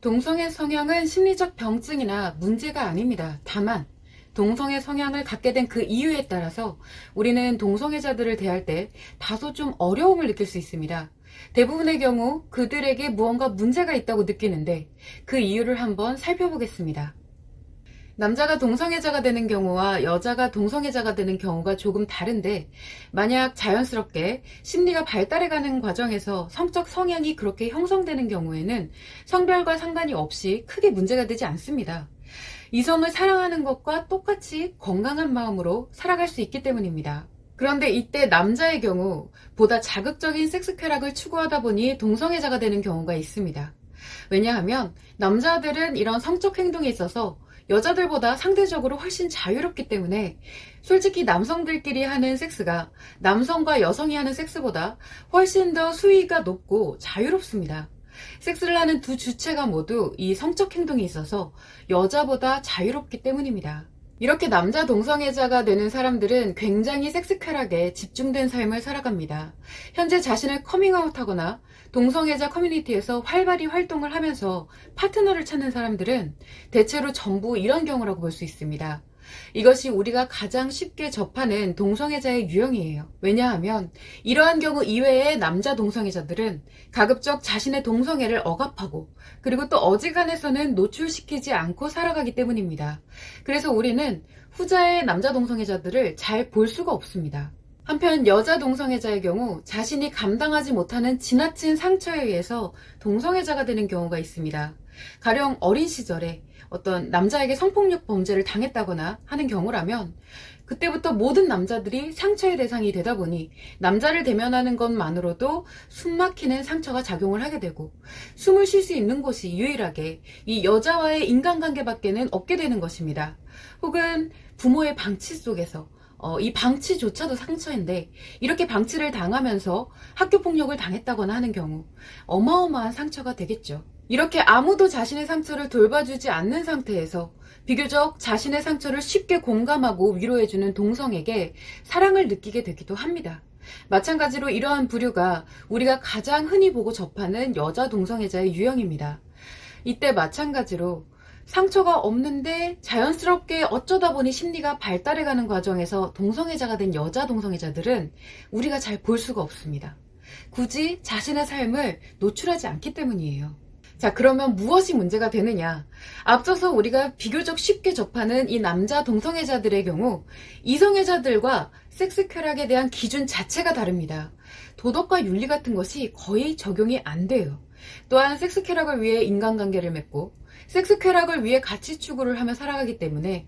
동성애 성향은 심리적 병증이나 문제가 아닙니다. 다만 동성애 성향을 갖게 된 그 이유에 따라서 우리는 동성애자들을 대할 때 다소 좀 어려움을 느낄 수 있습니다. 대부분의 경우 그들에게 무언가 문제가 있다고 느끼는데 그 이유를 한번 살펴보겠습니다. 남자가 동성애자가 되는 경우와 여자가 동성애자가 되는 경우가 조금 다른데, 만약 자연스럽게 심리가 발달해가는 과정에서 성적 성향이 그렇게 형성되는 경우에는 성별과 상관이 없이 크게 문제가 되지 않습니다. 이성을 사랑하는 것과 똑같이 건강한 마음으로 살아갈 수 있기 때문입니다. 그런데 이때 남자의 경우 보다 자극적인 섹스 쾌락을 추구하다 보니 동성애자가 되는 경우가 있습니다. 왜냐하면 남자들은 이런 성적 행동에 있어서 여자들보다 상대적으로 훨씬 자유롭기 때문에 솔직히 남성들끼리 하는 섹스가 남성과 여성이 하는 섹스보다 훨씬 더 수위가 높고 자유롭습니다. 섹스를 하는 두 주체가 모두 이 성적 행동에 있어서 여자보다 자유롭기 때문입니다. 이렇게 남자 동성애자가 되는 사람들은 굉장히 섹스 쾌락에 집중된 삶을 살아갑니다. 현재 자신을 커밍아웃하거나 동성애자 커뮤니티에서 활발히 활동을 하면서 파트너를 찾는 사람들은 대체로 전부 이런 경우라고 볼 수 있습니다. 이것이 우리가 가장 쉽게 접하는 동성애자의 유형이에요. 왜냐하면 이러한 경우 이외의 남자 동성애자들은 가급적 자신의 동성애를 억압하고 그리고 또 어지간해서는 노출시키지 않고 살아가기 때문입니다. 그래서 우리는 후자의 남자 동성애자들을 잘 볼 수가 없습니다. 한편 여자 동성애자의 경우 자신이 감당하지 못하는 지나친 상처에 의해서 동성애자가 되는 경우가 있습니다. 가령 어린 시절에 어떤 남자에게 성폭력 범죄를 당했다거나 하는 경우라면 그때부터 모든 남자들이 상처의 대상이 되다 보니 남자를 대면하는 것만으로도 숨막히는 상처가 작용을 하게 되고 숨을 쉴 수 있는 곳이 유일하게 이 여자와의 인간관계밖에는 없게 되는 것입니다. 혹은 부모의 방치 속에서 이 방치조차도 상처인데 이렇게 방치를 당하면서 학교폭력을 당했다거나 하는 경우 어마어마한 상처가 되겠죠. 이렇게 아무도 자신의 상처를 돌봐주지 않는 상태에서 비교적 자신의 상처를 쉽게 공감하고 위로해주는 동성에게 사랑을 느끼게 되기도 합니다. 마찬가지로 이러한 부류가 우리가 가장 흔히 보고 접하는 여자 동성애자의 유형입니다. 이때 마찬가지로 상처가 없는데 자연스럽게 어쩌다 보니 심리가 발달해가는 과정에서 동성애자가 된 여자 동성애자들은 우리가 잘 볼 수가 없습니다. 굳이 자신의 삶을 노출하지 않기 때문이에요. 자, 그러면 무엇이 문제가 되느냐? 앞서서 우리가 비교적 쉽게 접하는 이 남자 동성애자들의 경우 이성애자들과 섹스 쾌락에 대한 기준 자체가 다릅니다. 도덕과 윤리 같은 것이 거의 적용이 안 돼요. 또한 섹스 쾌락을 위해 인간관계를 맺고 섹스 쾌락을 위해 가치 추구를 하며 살아가기 때문에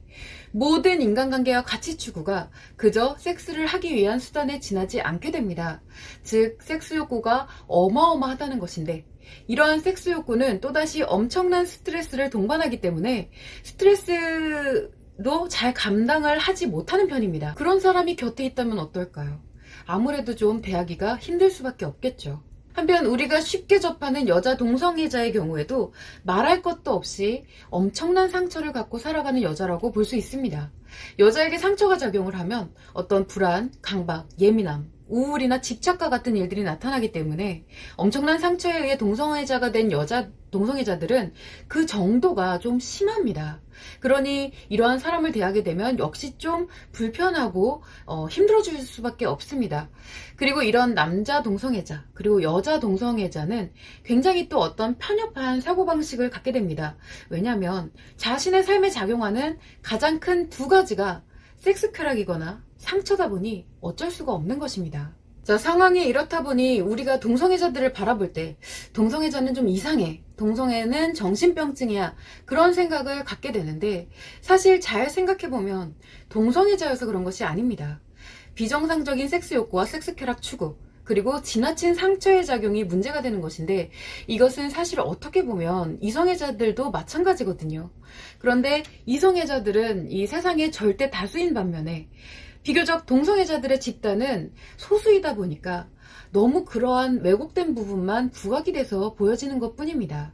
모든 인간관계와 가치 추구가 그저 섹스를 하기 위한 수단에 지나지 않게 됩니다. 즉 섹스 욕구가 어마어마하다는 것인데 이러한 섹스 욕구는 또다시 엄청난 스트레스를 동반하기 때문에 스트레스도 잘 감당을 하지 못하는 편입니다. 그런 사람이 곁에 있다면 어떨까요? 아무래도 좀 대하기가 힘들 수밖에 없겠죠. 한편 우리가 쉽게 접하는 여자 동성애자의 경우에도 말할 것도 없이 엄청난 상처를 갖고 살아가는 여자라고 볼 수 있습니다. 여자에게 상처가 작용을 하면 어떤 불안, 강박, 예민함, 우울이나 집착과 같은 일들이 나타나기 때문에 엄청난 상처에 의해 동성애자가 된 여자 동성애자들은 그 정도가 좀 심합니다. 그러니 이러한 사람을 대하게 되면 역시 좀 불편하고 힘들어질 수밖에 없습니다. 그리고 이런 남자 동성애자 그리고 여자 동성애자는 굉장히 또 어떤 편협한 사고방식을 갖게 됩니다. 왜냐하면 자신의 삶에 작용하는 가장 큰 두 가지가 섹스 쾌락이거나 상처다 보니 어쩔 수가 없는 것입니다. 자, 상황이 이렇다 보니 우리가 동성애자들을 바라볼 때 동성애자는 좀 이상해, 동성애는 정신병증이야, 그런 생각을 갖게 되는데 사실 잘 생각해보면 동성애자여서 그런 것이 아닙니다. 비정상적인 섹스 욕구와 섹스 쾌락 추구 그리고 지나친 상처의 작용이 문제가 되는 것인데 이것은 사실 어떻게 보면 이성애자들도 마찬가지거든요. 그런데 이성애자들은 이 세상의 절대 다수인 반면에 비교적 동성애자들의 집단은 소수이다 보니까 너무 그러한 왜곡된 부분만 부각이 돼서 보여지는 것 뿐입니다.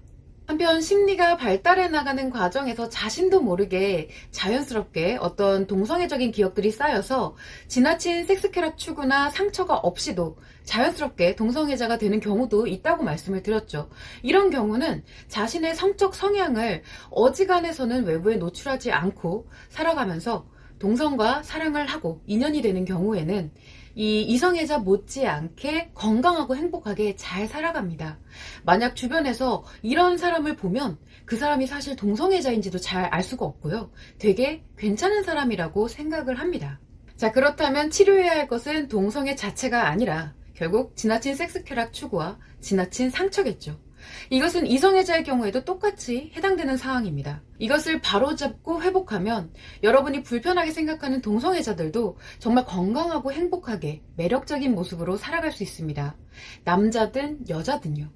한편 심리가 발달해 나가는 과정에서 자신도 모르게 자연스럽게 어떤 동성애적인 기억들이 쌓여서 지나친 섹스쾌락 추구나 상처가 없이도 자연스럽게 동성애자가 되는 경우도 있다고 말씀을 드렸죠. 이런 경우는 자신의 성적 성향을 어지간해서는 외부에 노출하지 않고 살아가면서 동성과 사랑을 하고 인연이 되는 경우에는 이 이성애자 못지않게 건강하고 행복하게 잘 살아갑니다. 만약 주변에서 이런 사람을 보면 그 사람이 사실 동성애자인지도 잘 알 수가 없고요. 되게 괜찮은 사람이라고 생각을 합니다. 자, 그렇다면 치료해야 할 것은 동성애 자체가 아니라 결국 지나친 섹스쾌락 추구와 지나친 상처겠죠. 이것은 이성애자의 경우에도 똑같이 해당되는 사항입니다. 이것을 바로잡고 회복하면 여러분이 불편하게 생각하는 동성애자들도 정말 건강하고 행복하게 매력적인 모습으로 살아갈 수 있습니다. 남자든 여자든요.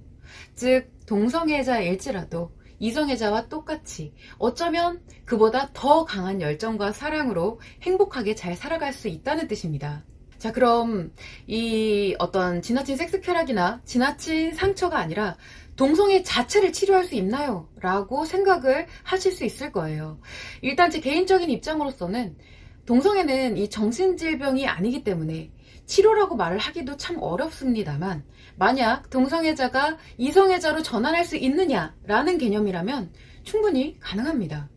즉 동성애자일지라도 이성애자와 똑같이 어쩌면 그보다 더 강한 열정과 사랑으로 행복하게 잘 살아갈 수 있다는 뜻입니다. 자, 그럼 이 어떤 지나친 섹스쾌락이나 지나친 상처가 아니라 동성애 자체를 치료할 수 있나요? 라고 생각을 하실 수 있을 거예요. 일단 제 개인적인 입장으로서는 동성애는 이 정신질병이 아니기 때문에 치료라고 말을 하기도 참 어렵습니다만, 만약 동성애자가 이성애자로 전환할 수 있느냐라는 개념이라면 충분히 가능합니다.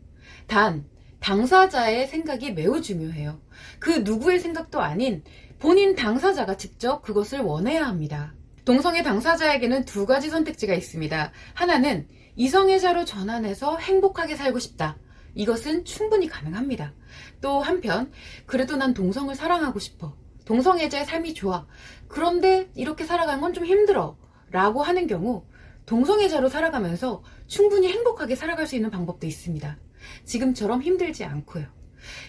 단 당사자의 생각이 매우 중요해요. 그 누구의 생각도 아닌 본인 당사자가 직접 그것을 원해야 합니다. 동성애 당사자에게는 두 가지 선택지가 있습니다. 하나는 이성애자로 전환해서 행복하게 살고 싶다. 이것은 충분히 가능합니다. 또 한편 그래도 난 동성을 사랑하고 싶어. 동성애자의 삶이 좋아. 그런데 이렇게 살아가는 건 좀 힘들어. 라고 하는 경우 동성애자로 살아가면서 충분히 행복하게 살아갈 수 있는 방법도 있습니다. 지금처럼 힘들지 않고요.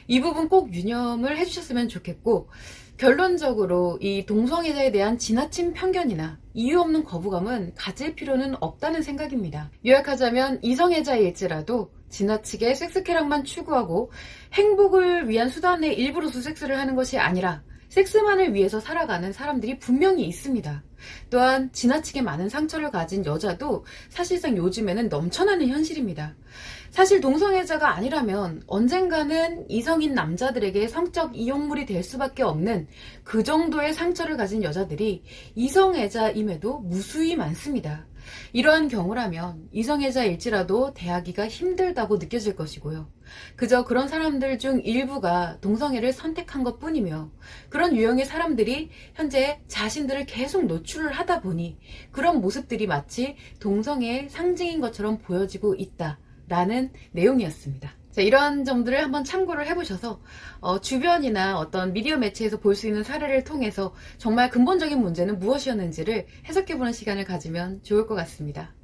이 부분 꼭 유념을 해주셨으면 좋겠고, 결론적으로 이 동성애자에 대한 지나친 편견이나 이유 없는 거부감은 가질 필요는 없다는 생각입니다. 요약하자면 이성애자일지라도 지나치게 섹스쾌락만 추구하고 행복을 위한 수단의 일부로서 섹스를 하는 것이 아니라 섹스만을 위해서 살아가는 사람들이 분명히 있습니다. 또한 지나치게 많은 상처를 가진 여자도 사실상 요즘에는 넘쳐나는 현실입니다. 사실 동성애자가 아니라면 언젠가는 이성인 남자들에게 성적 이용물이 될 수밖에 없는 그 정도의 상처를 가진 여자들이 이성애자임에도 무수히 많습니다. 이러한 경우라면 이성애자일지라도 대하기가 힘들다고 느껴질 것이고요. 그저 그런 사람들 중 일부가 동성애를 선택한 것 뿐이며, 그런 유형의 사람들이 현재 자신들을 계속 노출을 하다 보니 그런 모습들이 마치 동성애의 상징인 것처럼 보여지고 있다라는 내용이었습니다. 자, 이러한 점들을 한번 참고를 해보셔서 주변이나 어떤 미디어 매체에서 볼 수 있는 사례를 통해서 정말 근본적인 문제는 무엇이었는지를 해석해보는 시간을 가지면 좋을 것 같습니다.